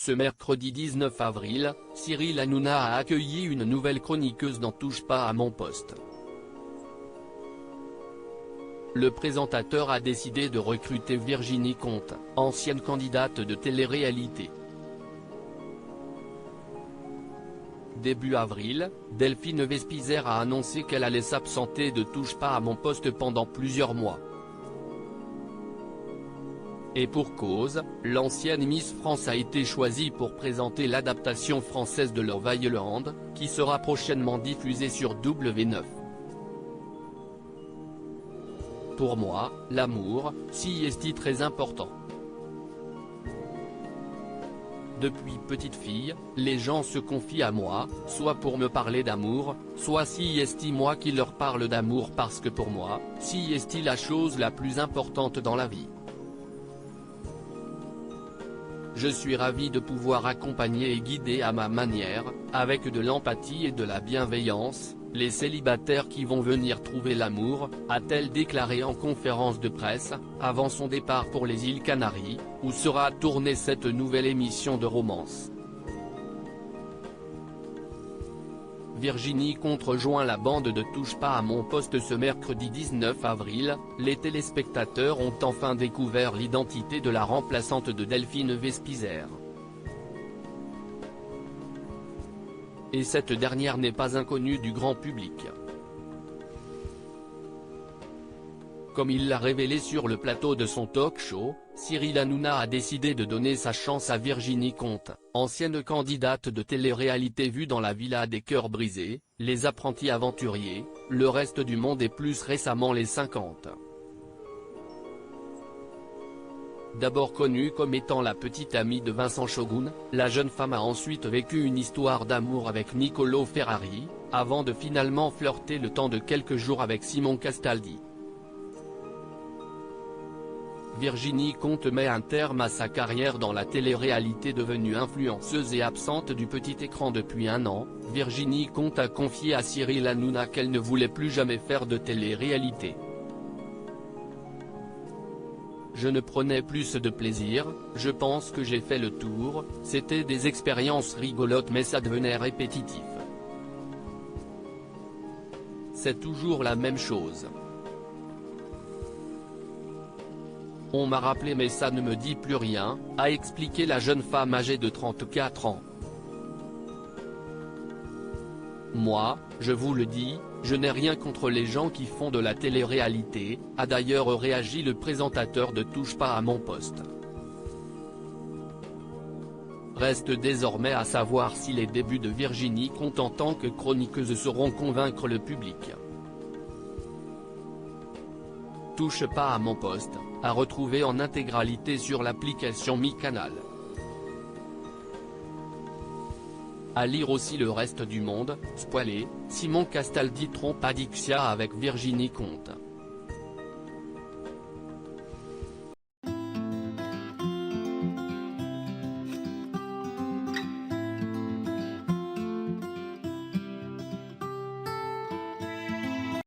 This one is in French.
Ce mercredi 19 avril, Cyril Hanouna a accueilli une nouvelle chroniqueuse dans Touche pas à mon poste. Le présentateur a décidé de recruter Virginie Comte, ancienne candidate de télé-réalité. Début avril, Delphine Vespizer a annoncé qu'elle allait s'absenter de Touche pas à mon poste pendant plusieurs mois. Et pour cause, l'ancienne Miss France a été choisie pour présenter l'adaptation française de Love Island, qui sera prochainement diffusée sur W9. Pour moi, l'amour, si est très important. Depuis petite fille, les gens se confient à moi, soit pour me parler d'amour, soit si est moi qui leur parle d'amour parce que pour moi, si est la chose la plus importante dans la vie. Je suis ravi de pouvoir accompagner et guider à ma manière, avec de l'empathie et de la bienveillance, les célibataires qui vont venir trouver l'amour, a-t-elle déclaré en conférence de presse, avant son départ pour les îles Canaries, où sera tournée cette nouvelle émission de romance. Virginie Comte rejoint la bande de Touche pas à mon poste ce mercredi 19 avril, les téléspectateurs ont enfin découvert l'identité de la remplaçante de Delphine Vespizer. Et cette dernière n'est pas inconnue du grand public. Comme il l'a révélé sur le plateau de son talk-show, Cyril Hanouna a décidé de donner sa chance à Virginie Comte, ancienne candidate de télé-réalité vue dans La Villa des cœurs brisés, Les apprentis aventuriers, Le reste du monde et plus récemment Les 50. D'abord connue comme étant la petite amie de Vincent Shogun, la jeune femme a ensuite vécu une histoire d'amour avec Niccolò Ferrari, avant de finalement flirter le temps de quelques jours avec Simon Castaldi. Virginie Comte met un terme à sa carrière dans la télé-réalité. Devenue influenceuse et absente du petit écran depuis un an, Virginie Comte a confié à Cyril Hanouna qu'elle ne voulait plus jamais faire de télé-réalité. Je ne prenais plus de plaisir, je pense que j'ai fait le tour, c'était des expériences rigolotes mais ça devenait répétitif. C'est toujours la même chose. On m'a rappelé mais ça ne me dit plus rien, a expliqué la jeune femme âgée de 34 ans. Moi, je vous le dis, je n'ai rien contre les gens qui font de la télé-réalité, a d'ailleurs réagi le présentateur de Touche pas à mon poste. Reste désormais à savoir si les débuts de Virginie Comte en tant que chroniqueuse sauront convaincre le public. Touche pas à mon poste, à retrouver en intégralité sur l'application MyCanal. À lire aussi Le reste du monde, spoilé, Simon Castaldi trompe Adixia avec Virginie Comte.